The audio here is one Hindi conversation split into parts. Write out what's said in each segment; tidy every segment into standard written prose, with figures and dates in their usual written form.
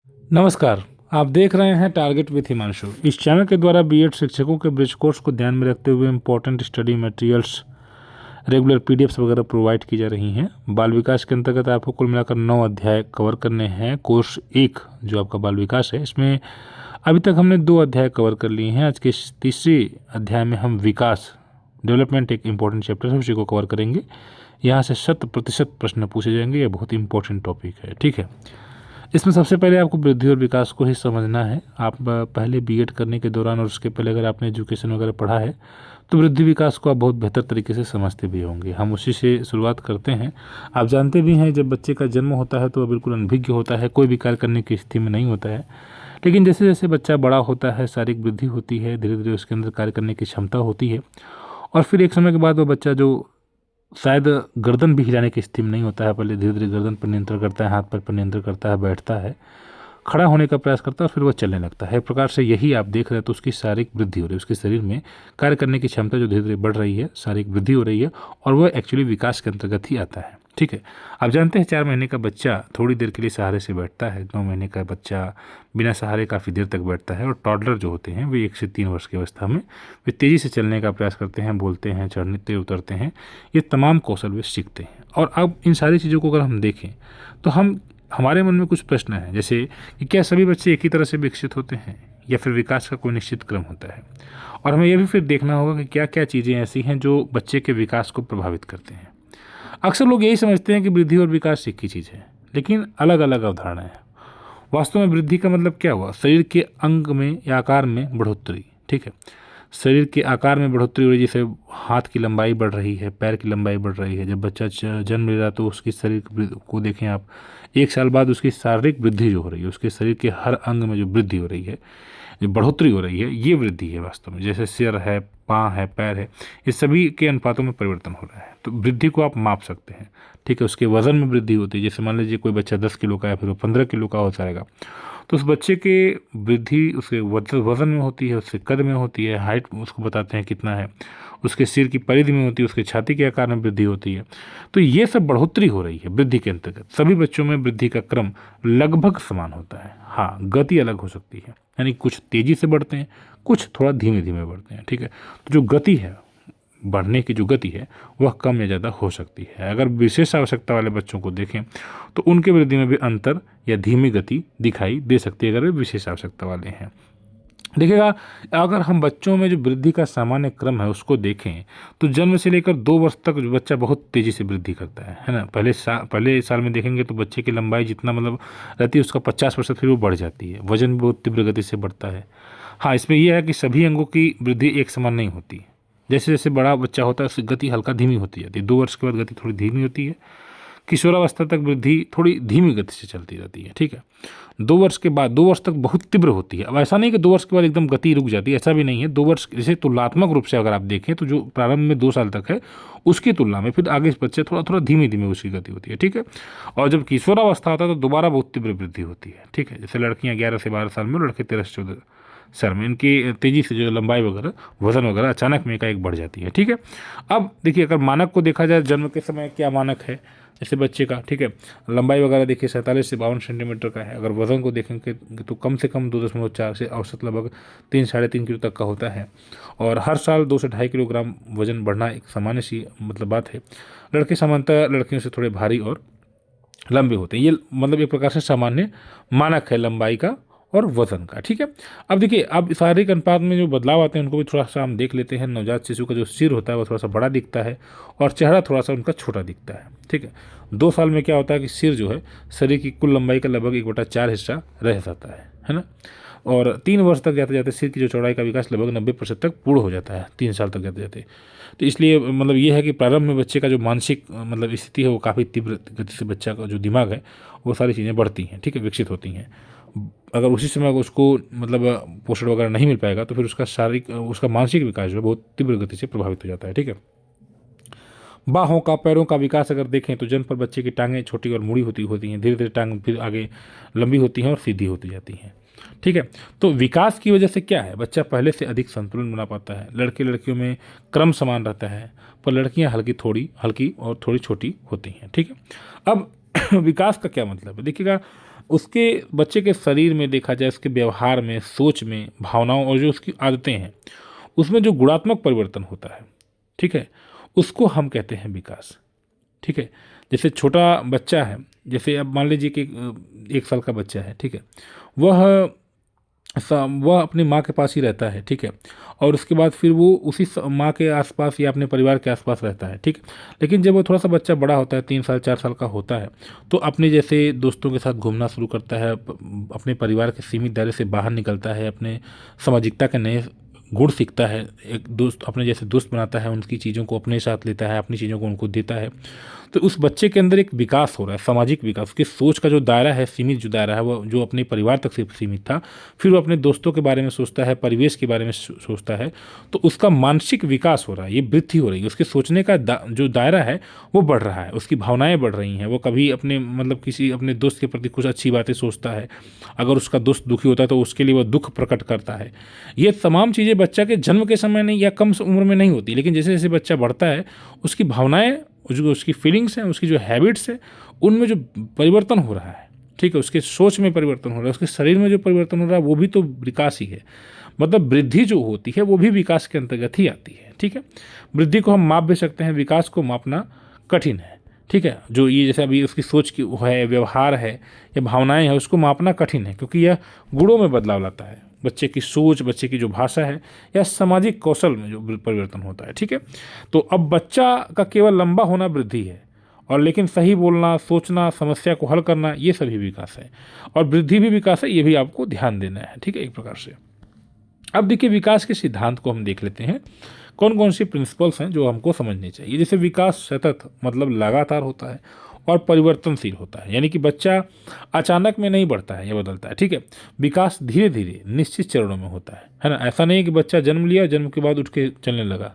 नमस्कार। आप देख रहे हैं टारगेट विथ हिमांशु। इस चैनल के द्वारा बीएड शिक्षकों के ब्रिज कोर्स को ध्यान में रखते हुए important study materials, regular PDFs वगैरह प्रोवाइड की जा रही हैं। बाल विकास के अंतर्गत आपको कुल मिलाकर 9 अध्याय कवर करने हैं। कोर्स 1 जो आपका बाल विकास है, इसमें अभी तक हमने 2 अध्याय कवर कर लिए हैं। आज के तीसरे अध्याय में हम विकास, डेवलपमेंट, एक इम्पोर्टेंट चैप्टर है, उसी को कवर करेंगे। यहाँ से 100% प्रश्न पूछे जाएंगे। ये बहुत इंपॉर्टेंट टॉपिक है, ठीक है। इसमें सबसे पहले आपको वृद्धि और विकास को ही समझना है। आप पहले बीएड करने के दौरान और उसके पहले अगर आपने एजुकेशन वगैरह पढ़ा है तो वृद्धि विकास को आप बहुत बेहतर तरीके से समझते भी होंगे। हम उसी से शुरुआत करते हैं। आप जानते भी हैं, जब बच्चे का जन्म होता है तो वह बिल्कुल अनभिज्ञ होता है, कोई भी कार्य करने की स्थिति में नहीं होता है। लेकिन जैसे जैसे बच्चा बड़ा होता है, शारीरिक वृद्धि होती है, धीरे धीरे उसके अंदर कार्य करने की क्षमता होती है। और फिर एक समय के बाद वो बच्चा जो शायद गर्दन भी हिलाने की स्थिति में नहीं होता है, पहले धीरे धीरे गर्दन पर नियंत्रण करता है, हाथ पैर पर नियंत्रण करता है, बैठता है, खड़ा होने का प्रयास करता है, फिर वो चलने लगता है। एक प्रकार से यही आप देख रहे हैं। तो उसकी शारीरिक वृद्धि हो रही है, उसके शरीर में कार्य करने की क्षमता जो धीरे धीरे बढ़ रही है, शारीरिक वृद्धि हो रही है, और वह एक्चुअली विकास के अंतर्गत ही आता है, ठीक है। आप जानते हैं 4 महीने का बच्चा थोड़ी देर के लिए सहारे से बैठता है, 9 महीने का बच्चा बिना सहारे काफ़ी देर तक बैठता है, और टॉडलर जो होते हैं वे 1 से 3 वर्ष की अवस्था में वे तेज़ी से चलने का प्रयास करते हैं, बोलते हैं, चढ़ते उतरते हैं। ये तमाम कौशल वे सीखते हैं। और अब इन सारी चीज़ों को अगर हम देखें तो हमारे मन में कुछ प्रश्न हैं, जैसे कि क्या सभी बच्चे एक ही तरह से विकसित होते हैं या फिर विकास का कोई निश्चित क्रम होता है। और हमें यह भी फिर देखना होगा कि क्या क्या चीज़ें ऐसी हैं जो बच्चे के विकास को प्रभावित करते हैं। अक्सर लोग यही समझते हैं कि वृद्धि और विकास एक ही चीज़ है, लेकिन अलग अलग अवधारणा है। वास्तव में वृद्धि का मतलब क्या हुआ? शरीर के अंग में या आकार में बढ़ोतरी, ठीक है। शरीर के आकार में बढ़ोतरी हो रही है, जैसे हाथ की लंबाई बढ़ रही है, पैर की लंबाई बढ़ रही है। जब बच्चा जन्म ले रहा है तो उसकी शरीर को देखें आप, 1 साल बाद उसकी शारीरिक वृद्धि जो हो रही है, उसके शरीर के हर अंग में जो वृद्धि हो रही है, जो बढ़ोतरी हो रही है, ये वृद्धि है वास्तव में। जैसे सिर है, पाँव है, पैर है, ये सभी के अनुपातों में परिवर्तन हो रहा है। तो वृद्धि को आप माप सकते हैं, ठीक है। उसके वजन में वृद्धि होती है। जैसे मान लीजिए कोई बच्चा 10 किलो का है, फिर वो 15 किलो का हो जाएगा, तो उस बच्चे के वृद्धि उसके वजन में होती है, उसके कद में होती है, हाइट उसको बताते हैं कितना है, उसके सिर की परिधि में होती है, उसके छाती के आकार में वृद्धि होती है। तो ये सब बढ़ोतरी हो रही है वृद्धि के अंतर्गत। सभी बच्चों में वृद्धि का क्रम लगभग समान होता है। हाँ, गति अलग हो सकती है, यानी कुछ तेज़ी से बढ़ते हैं, कुछ थोड़ा धीमे धीमे बढ़ते हैं, ठीक है। तो जो गति है, बढ़ने की जो गति है, वह कम या ज़्यादा हो सकती है। अगर विशेष आवश्यकता वाले बच्चों को देखें तो उनके वृद्धि में भी अंतर या धीमी गति दिखाई दे सकती है, अगर वे विशेष आवश्यकता वाले हैं। देखिएगा, अगर हम बच्चों में जो वृद्धि का सामान्य क्रम है उसको देखें तो जन्म से लेकर 2 वर्ष तक जो बच्चा बहुत तेज़ी से वृद्धि करता है ना। पहले साल में देखेंगे तो बच्चे की लंबाई जितना मतलब रहती है उसका 50%, फिर वो बढ़ जाती है। वजन भी बहुत तीव्र गति से बढ़ता है। हाँ, इसमें यह है कि सभी अंगों की वृद्धि एक समान नहीं होती। जैसे जैसे बड़ा बच्चा होता है उसकी गति हल्का धीमी होती जाती है। 2 वर्ष के बाद गति थोड़ी धीमी होती है। किशोरावस्था तक वृद्धि थोड़ी धीमी गति से चलती रहती है, ठीक है। 2 वर्ष के बाद 2 वर्ष तक बहुत तीव्र होती है। अब ऐसा नहीं कि 2 वर्ष के बाद एकदम गति रुक जाती है, ऐसा भी नहीं है। 2 वर्ष जैसे तुलनात्मक रूप से अगर आप देखें तो जो प्रारंभ में 2 साल तक है उसकी तुलना में फिर आगे बच्चे थोड़ा थोड़ा धीमे धीमे उसकी गति होती है, ठीक है। और जब किशोरावस्था होता है तो दोबारा बहुत तीव्र वृद्धि होती है, ठीक है। जैसे लड़कियाँ 11 से 12 साल में, लड़के 13 से 14 साल में, इनकी तेज़ी से जो लंबाई वगैरह, वजन वगैरह अचानक में एकाएक बढ़ जाती है, ठीक है। अब देखिए, अगर मानक को देखा जाए, जन्म के समय क्या मानक है जैसे बच्चे का, ठीक है, लंबाई वगैरह देखिए 47 से 52 सेंटीमीटर का है। अगर वजन को देखेंगे तो कम से कम 2.4 से औसत लगभग 3 साढ़े 3 किलो तक का होता है। और हर साल 2 से 2.5 किलोग्राम वजन बढ़ना एक सामान्य सी मतलब बात है। लड़के सामान्यतः लड़कियों से थोड़े भारी और लंबे होते हैं। ये मतलब एक प्रकार से सामान्य मानक है लंबाई का और वजन का, ठीक है। अब देखिए, अब शारीरिक अनुपात में जो बदलाव आते हैं उनको भी थोड़ा सा हम देख लेते हैं। नवजात शिशु का जो सिर होता है वो थोड़ा सा बड़ा दिखता है और चेहरा थोड़ा सा उनका छोटा दिखता है, ठीक है। 2 साल में क्या होता है कि सिर जो है शरीर की कुल लंबाई का लगभग 1/4 हिस्सा रह जाता है ना। और 3 वर्ष तक जाते जाते सिर की जो चौड़ाई का विकास लगभग 90% तक पूर्ण हो जाता है, 3 साल तक जाते जाते। तो इसलिए मतलब ये है कि प्रारंभ में बच्चे का जो मानसिक मतलब स्थिति है वो काफ़ी तीव्र गति से बच्चा का जो दिमाग है वो सारी चीज़ें बढ़ती हैं, ठीक है, विकसित होती हैं। अगर उसी समय उसको मतलब पोषण वगैरह नहीं मिल पाएगा तो फिर उसका शारीरिक उसका मानसिक विकास जो है बहुत तीव्र गति से प्रभावित हो जाता है, ठीक है। बाहों का, पैरों का विकास अगर देखें तो जन्म पर बच्चे की टांगें छोटी और मुड़ी होती हैं, धीरे धीरे टांग फिर आगे लंबी होती हैं और सीधी होती जाती हैं, ठीक है। तो विकास की वजह से क्या है, बच्चा पहले से अधिक संतुलन बना पाता है। लड़के लड़कियों में क्रम समान रहता है, पर लड़कियां हल्की और थोड़ी छोटी होती हैं, ठीक है। अब विकास का क्या मतलब है, देखिएगा, उसके बच्चे के शरीर में देखा जाए, उसके व्यवहार में, सोच में, भावनाओं और जो उसकी आदतें हैं, उसमें जो गुणात्मक परिवर्तन होता है, ठीक है, उसको हम कहते हैं विकास। ठीक है, जैसे छोटा बच्चा है, जैसे अब मान लीजिए कि 1 साल का बच्चा है, ठीक है, वह वह अपनी माँ के पास ही रहता है, ठीक है, और उसके बाद फिर वो उसी माँ के आसपास या अपने परिवार के आसपास रहता है, ठीक। लेकिन जब वो थोड़ा सा बच्चा बड़ा होता है, 3 साल 4 साल का होता है, तो अपने जैसे दोस्तों के साथ घूमना शुरू करता है, अपने परिवार के सीमित दायरे से बाहर निकलता है, अपने सामाजिकता के नए गुण सीखता है, एक दोस्त अपने जैसे दोस्त बनाता है, उनकी चीज़ों को अपने साथ लेता है, अपनी चीज़ों को उनको देता है। तो उस बच्चे के अंदर एक विकास हो रहा है, सामाजिक विकास। उसकी सोच का जो दायरा है, सीमित जो दायरा है, वो जो अपने परिवार तक सिर्फ सीमित था, फिर वो अपने दोस्तों के बारे में सोचता है, परिवेश के बारे में सोचता है, तो उसका मानसिक विकास हो रहा है, ये वृद्धि हो रही है। उसके सोचने का जो दायरा है वो बढ़ रहा है, उसकी भावनाएं बढ़ रही हैं। वो कभी अपने मतलब किसी अपने दोस्त के प्रति कुछ अच्छी बातें सोचता है, अगर उसका दोस्त दुखी होता है तो उसके लिए वह दुख प्रकट करता है। ये तमाम चीज़ें बच्चा के जन्म के समय नहीं या कम उम्र में नहीं होती, लेकिन जैसे जैसे बच्चा बढ़ता है, उसकी भावनाएं, जो उसकी फीलिंग्स हैं, उसकी जो हैबिट्स हैं, उनमें जो परिवर्तन हो रहा है, ठीक है, उसके सोच में परिवर्तन हो रहा है, उसके शरीर में जो परिवर्तन हो रहा है, वो भी तो विकास ही है। मतलब वृद्धि जो होती है वो भी विकास के अंतर्गत ही आती है, ठीक है। वृद्धि को हम माप भी सकते हैं, विकास को मापना कठिन है, ठीक है। जो ये जैसे अभी उसकी सोच की है, व्यवहार है या भावनाएं हैं, उसको मापना कठिन है, क्योंकि यह गुणों में बदलाव लाता है। बच्चे की सोच, बच्चे की जो भाषा है या सामाजिक कौशल में जो परिवर्तन होता है, ठीक है। तो अब बच्चा का केवल लंबा होना वृद्धि है, और लेकिन सही बोलना, सोचना, समस्या को हल करना, ये सभी विकास है। और वृद्धि भी विकास है, ये भी आपको ध्यान देना है, ठीक है, एक प्रकार से। अब देखिए, विकास के सिद्धांत को हम देख लेते हैं, कौन कौन सी प्रिंसिपल्स हैं जो हमको समझनी चाहिए। जैसे विकास सतत मतलब लगातार होता है और परिवर्तनशील होता है, यानी कि बच्चा अचानक में नहीं बढ़ता है या बदलता है, ठीक है। विकास धीरे धीरे निश्चित चरणों में होता है ना। ऐसा नहीं कि बच्चा जन्म लिया, जन्म के बाद उठ के चलने लगा।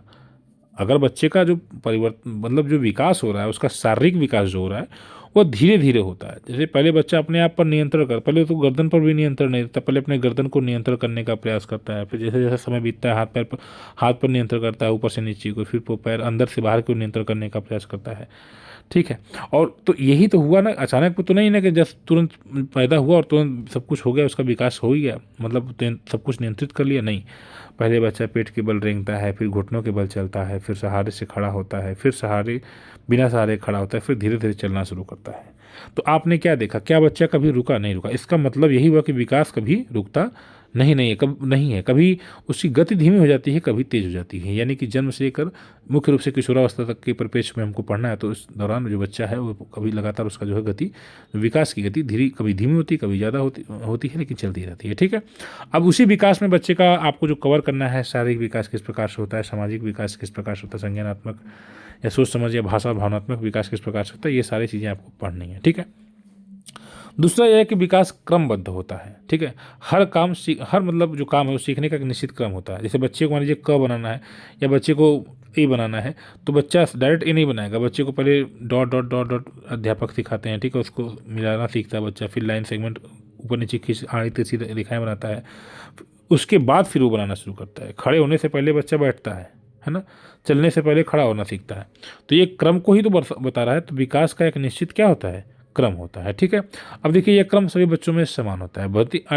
अगर बच्चे का जो परिवर्तन मतलब जो विकास हो रहा है, उसका शारीरिक विकास जो हो रहा है, वो धीरे धीरे होता है। जैसे पहले बच्चा अपने आप पर नियंत्रण पहले तो गर्दन पर भी नियंत्रण नहीं रहता, पहले अपने गर्दन को नियंत्रण करने का प्रयास करता है, फिर जैसे जैसे समय बीतता है हाथ पर नियंत्रण करता है, ऊपर से नीचे को, फिर वो पैर अंदर से बाहर को नियंत्रण करने का प्रयास करता है, ठीक है। और तो यही तो हुआ ना, अचानक तो नहीं ना कि जस्ट तुरंत पैदा हुआ और तुरंत सब कुछ हो गया, उसका विकास हो ही गया, मतलब सब कुछ नियंत्रित कर लिया, नहीं। पहले बच्चा पेट के बल रेंगता है, फिर घुटनों के बल चलता है, फिर सहारे से खड़ा होता है, फिर बिना सहारे खड़ा होता है, फिर धीरे धीरे चलना शुरू करता है। तो आपने क्या देखा, क्या बच्चा कभी रुका? नहीं रुका। इसका मतलब यही हुआ कि विकास कभी रुकता नहीं है, कब नहीं है, कभी उसकी गति धीमी हो जाती है, कभी तेज हो जाती है। यानी कि जन्म से लेकर मुख्य रूप से किशोरावस्था तक के परिप्रेक्ष्य में हमको पढ़ना है, तो इस दौरान जो बच्चा है वो कभी लगातार उसका जो है गति, विकास की गति कभी धीमी होती है, कभी ज़्यादा होती है, लेकिन चलती रहती है, ठीक है। अब उसी विकास में बच्चे का आपको जो कवर करना है, शारीरिक विकास किस प्रकार से होता है, सामाजिक विकास किस प्रकार से होता है, संज्ञानात्मक या सोच समझ या भाषा भावनात्मक विकास किस प्रकार से होता है, ये सारी चीज़ें आपको पढ़नी है, ठीक है। दूसरा यह है कि विकास क्रमबद्ध होता है, ठीक है। हर मतलब जो काम है वो सीखने का एक निश्चित क्रम होता है। जैसे बच्चे को मान लीजिए क बनाना है या बच्चे को ए बनाना है, तो बच्चा डायरेक्ट ए नहीं बनाएगा, बच्चे को पहले डॉट डॉट डॉट डॉट अध्यापक सिखाते हैं, ठीक है, उसको मिलाना सीखता है बच्चा, फिर लाइन सेगमेंट ऊपर नीचे खींच आड़ी तिरछी रेखाएं बनाता है, उसके बाद फिर वो बनाना शुरू करता है। खड़े होने से पहले बच्चा बैठता है ना, चलने से पहले खड़ा होना सीखता है। तो ये क्रम को ही तो बता रहा है। तो विकास का एक निश्चित क्या होता है, क्रम होता है, ठीक है। अब देखिए, यह क्रम सभी बच्चों में समान होता है,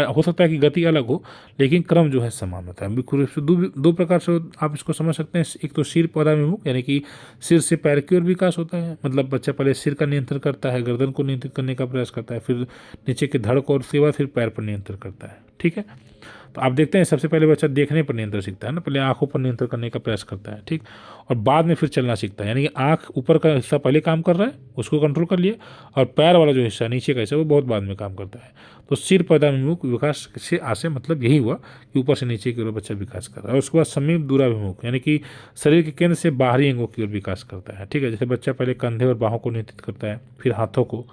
हो सकता है कि गति अलग हो, लेकिन क्रम जो है समान होता है। मुख्य रूप से दो प्रकार से आप इसको समझ सकते हैं। एक तो सिर पौधाभिमुख, यानी कि सिर से पैर की ओर विकास होता है, मतलब बच्चा पहले सिर का नियंत्रण करता है, गर्दन को नियंत्रित करने का प्रयास करता है, फिर नीचे के धड़ को और उसके बाद फिर पैर पर नियंत्रण करता है, ठीक है। तो आप देखते हैं, सबसे पहले बच्चा देखने पर नियंत्रण सीखता है ना, पहले आंखों पर नियंत्रण करने का प्रयास करता है, ठीक, और बाद में फिर चलना सीखता है। यानी कि आंख ऊपर का हिस्सा पहले काम कर रहा है, उसको कंट्रोल कर लिया, और पैर वाला जो हिस्सा, नीचे का हिस्सा, वो बहुत बाद में काम करता है। तो सिर पौधाभिमुख विकास से आशय मतलब यही हुआ कि ऊपर से नीचे की ओर बच्चा विकास कर रहा है। और उसके बाद समीप दूराभिमुख, यानी कि शरीर के केंद्र से बाहरी अंगों की ओर विकास करता है, ठीक है। जैसे बच्चा पहले कंधे और बाहों को नियंत्रित करता है, फिर हाथों को,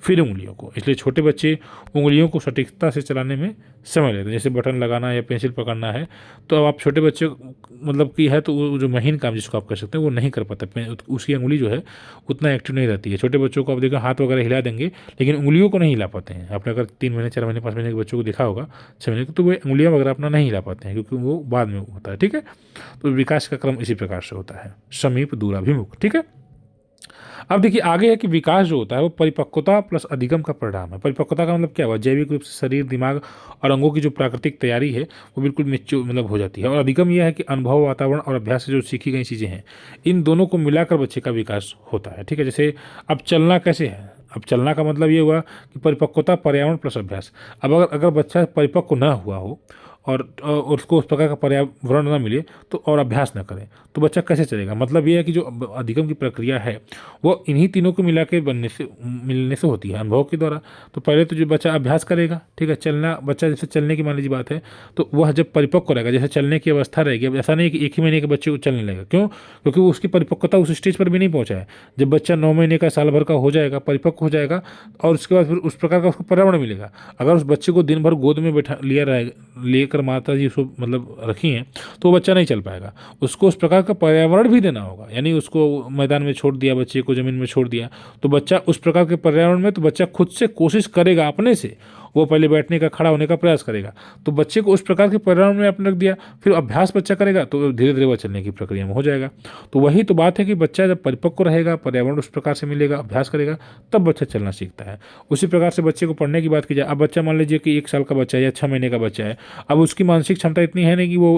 फिर उंगलियों को। इसलिए छोटे बच्चे उंगलियों को सटीकता से चलाने में समय लेते हैं। जैसे बटन लगाना या पेंसिल पकड़ना है, तो अब आप छोटे बच्चे मतलब की है, तो वो जो महीन काम जिसको आप कर सकते हैं वो नहीं कर पाता, उसकी उंगली जो है उतना एक्टिव नहीं रहती है। छोटे बच्चों को आप देखो, हाथ वगैरह हिला देंगे, लेकिन उंगलियों को नहीं हिला पाते हैं। आपने अगर 3 महीने 4 महीने 5 महीने के बच्चों को देखा होगा, 6 महीने को, तो वो उंगलियां वगैरह अपना नहीं हिला पाते हैं, क्योंकि वो बाद में होता है, ठीक है। तो विकास का क्रम इसी प्रकार से होता है, समीप दूराभिमुख, ठीक है। अब देखिए आगे है कि विकास जो होता है वो परिपक्वता प्लस अधिगम का परिणाम है। परिपक्वता का मतलब क्या हुआ, जैविक रूप से शरीर, दिमाग और अंगों की जो प्राकृतिक तैयारी है वो बिल्कुल मेच्योर मतलब हो जाती है। और अधिगम यह है कि अनुभव, वातावरण और अभ्यास से जो सीखी गई चीज़ें हैं, इन दोनों को मिलाकर बच्चे का विकास होता है। ठीक है, जैसे अब चलना कैसे है, अब चलना का मतलब ये हुआ कि परिपक्वता, पर्यावरण प्लस अभ्यास। अब अगर बच्चा परिपक्व ना हुआ हो और उसको उस प्रकार का पर्यावरण ना मिले तो और अभ्यास ना करें तो बच्चा कैसे चलेगा। मतलब ये है कि जो अधिगम की प्रक्रिया है वो इन्हीं तीनों को मिला के मिलने से होती है, अनुभव के द्वारा। तो पहले तो जो बच्चा अभ्यास करेगा, ठीक है, चलना, बच्चा जैसे चलने की मान लीजिए बात है तो वह जब परिपक्व रहेगा, जैसे चलने की अवस्था रहेगी, अब ऐसा नहीं कि एक ही महीने के बच्चे को चलने लगेगा, क्यों, क्योंकि वो उसकी परिपक्वता उस स्टेज पर भी नहीं पहुंचा है। जब बच्चा 9 महीने का, साल भर का हो जाएगा, परिपक्व हो जाएगा और उसके बाद फिर उस प्रकार का उसको पर्यावरण मिलेगा। अगर उस बच्चे को दिन भर गोद में बैठा लिया रहेगा, लेकर माता जी उसको मतलब रखी हैं, तो वो बच्चा नहीं चल पाएगा। उसको उस प्रकार का पर्यावरण भी देना होगा, यानी उसको मैदान में छोड़ दिया, बच्चे को ज़मीन में छोड़ दिया, तो बच्चा उस प्रकार के पर्यावरण में, तो बच्चा खुद से कोशिश करेगा अपने से, वो पहले बैठने का, खड़ा होने का प्रयास करेगा। तो बच्चे को उस प्रकार के पर्यावरण में आपने रख दिया, फिर अभ्यास बच्चा करेगा तो धीरे धीरे वह चलने की प्रक्रिया में हो जाएगा। तो वही तो बात है कि बच्चा जब परिपक्व रहेगा, पर्यावरण उस प्रकार से मिलेगा, अभ्यास करेगा, तब बच्चा चलना सीखता है। उसी प्रकार से बच्चे को पढ़ने की बात की जाए, अब बच्चा मान लीजिए कि 1 साल का बच्चा है या 6 महीने का बच्चा है, अब उसकी मानसिक क्षमता इतनी है नहीं कि वो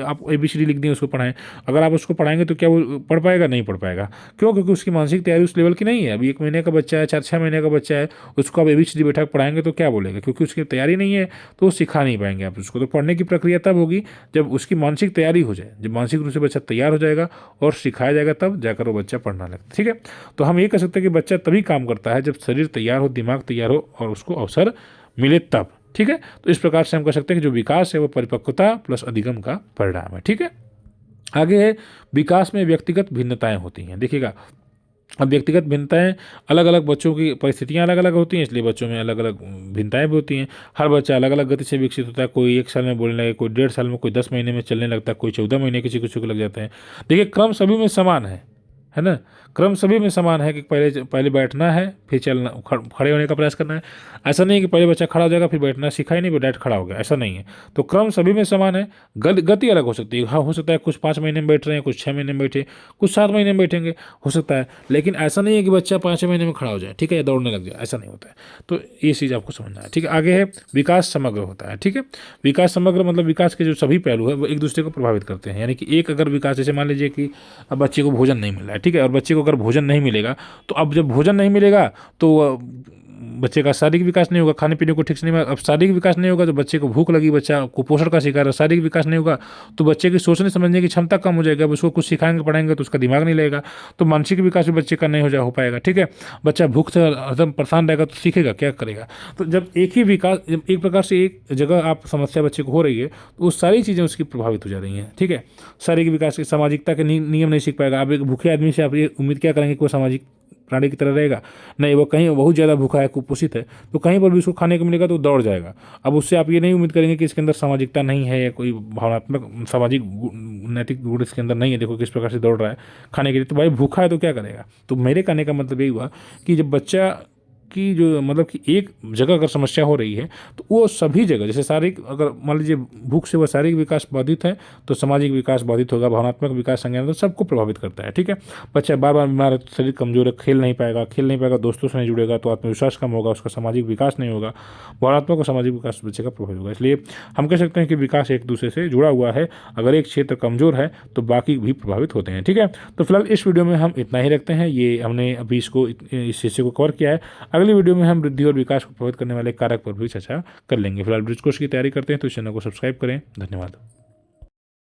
आप ABCD लिख दें उसको पढ़ाएं। अगर आप उसको पढ़ाएंगे तो क्या वो पढ़ पाएगा, नहीं पढ़ पाएगा। क्यों, क्योंकि उसकी मानसिक तैयारी उस लेवल की नहीं है। अभी 1 महीने का बच्चा है, 4-6 महीने का बच्चा है, उसको आप ABCD बैठा पढ़ाएंगे तो क्या बोलेगा, क्योंकि उसकी तैयारी नहीं है, तो सिखा नहीं पाएंगे आप उसको। तो पढ़ने की प्रक्रिया तब होगी जब उसकी मानसिक तैयारी हो जाए, जब मानसिक रूप से बच्चा तैयार हो जाएगा और सिखाया जाएगा, तब जाकर वो बच्चा पढ़ना लगता है। ठीक है, तो हम ये कह सकते हैं कि बच्चा तभी काम करता है जब शरीर तैयार हो, दिमाग तैयार हो और उसको अवसर मिले तब। ठीक है, तो इस प्रकार से हम कह सकते हैं कि जो विकास है वो परिपक्वता प्लस अधिगम का परिणाम है। ठीक है, आगे है विकास में व्यक्तिगत भिन्नताएं होती हैं। देखिएगा, अब व्यक्तिगत भिन्नताएं, अलग अलग बच्चों की परिस्थितियां अलग अलग होती हैं, इसलिए बच्चों में अलग अलग भिन्नताएं भी होती हैं। हर बच्चा अलग अलग गति से विकसित होता है। कोई 1 साल में बोलने लगे, कोई 1.5 साल में, कोई 10 महीने में चलने लगता है, कोई 14 महीने किसी को लग जाते हैं। देखिए, क्रम सभी में समान है ना, क्रम सभी में समान है कि पहले बैठना है, फिर चलना, खड़े होने का प्रयास करना है। ऐसा नहीं है कि पहले बच्चा खड़ा हो जाएगा फिर बैठना सीखा ही नहीं, डायरेक्ट खड़ा हो गया, ऐसा नहीं है। तो क्रम सभी में समान है, गति अलग हो सकती है। हाँ, हो सकता है कुछ 5 महीने में बैठ रहे हैं, कुछ 6 महीने में बैठे, कुछ 7 महीने में बैठेंगे, हो सकता है। लेकिन ऐसा नहीं है कि बच्चा 5 महीने में खड़ा हो जाए, ठीक है, या दौड़ने लग जाए, ऐसा नहीं होता है। तो ये चीज़ आपको समझना है। ठीक है, आगे है विकास समग्र होता है। ठीक है, विकास समग्र मतलब विकास के जो सभी पहलू है वो एक दूसरे को प्रभावित करते हैं। यानी कि एक अगर विकास, जैसे मान लीजिए कि अब बच्चे को भोजन नहीं मिल रहा है, ठीक है, और बच्चे को अगर भोजन नहीं मिलेगा, तो अब जब भोजन नहीं मिलेगा तो बच्चे का शारीरिक विकास नहीं होगा, खाने पीने को ठीक से नहीं मिलेगा। अब शारीरिक विकास नहीं होगा तो बच्चे को भूख लगी, बच्चा कुपोषण का शिकार है। शारीरिक विकास नहीं होगा तो बच्चे की सोचने समझने की क्षमता कम हो जाएगी। अब उसको कुछ सिखाएंगे पढ़ाएंगे तो उसका दिमाग नहीं लगेगा, तो मानसिक विकास भी बच्चे का नहीं हो पाएगा। ठीक है, बच्चा भूख से एकदम परेशान रहेगा तो सीखेगा क्या करेगा। तो जब एक ही विकास, जब एक प्रकार से एक जगह आप समस्या बच्चे को हो रही है तो वो सारी चीज़ें उसकी प्रभावित हो जा रही हैं। ठीक है, शारीरिक विकास की, सामाजिकता के नियम नहीं सीख पाएगा। आप एक भूखे आदमी से आप ये उम्मीद क्या करेंगे कि वो सामाजिक प्राणी की तरह रहेगा, नहीं। वो कहीं बहुत ज़्यादा भूखा है, कुपोषित है, तो कहीं पर भी उसको खाने को मिलेगा तो दौड़ जाएगा। अब उससे आप ये नहीं उम्मीद करेंगे कि इसके अंदर सामाजिकता नहीं है या कोई भावनात्मक सामाजिक नैतिक गुण इसके अंदर नहीं है, देखो किस प्रकार से दौड़ रहा है खाने के लिए। तो भाई भूखा है तो क्या करेगा। तो मेरे कहने का मतलब यही हुआ कि जब बच्चा की जो मतलब कि एक जगह अगर समस्या हो रही है तो वो सभी जगह, जैसे शारीरिक, अगर मान लीजिए भूख से वह शारीरिक विकास बाधित है तो सामाजिक विकास बाधित होगा, भावनात्मक विकास, संज्ञान, तो सबको प्रभावित करता है। ठीक है, बच्चा बार बार बीमार है तो शरीर कमजोर है, खेल नहीं पाएगा, दोस्तों से नहीं जुड़ेगा तो आत्मविश्वास कम होगा, उसका सामाजिक विकास नहीं होगा, भावनात्मक और सामाजिक विकास बच्चे का प्रभावित होगा। इसलिए हम कह सकते हैं कि विकास एक दूसरे से जुड़ा हुआ है। अगर एक क्षेत्र कमजोर है तो बाकी भी प्रभावित होते हैं। ठीक है, तो फिलहाल इस वीडियो में हम इतना ही रखते हैं। ये हमने अभी इस हिस्से को कवर किया है। अगली वीडियो में हम वृद्धि और विकास को प्रभावित करने वाले कारक पर भी चर्चा कर लेंगे। फिलहाल ब्रिज कोर्स की तैयारी करते हैं तो इस चैनल को सब्सक्राइब करें। धन्यवाद।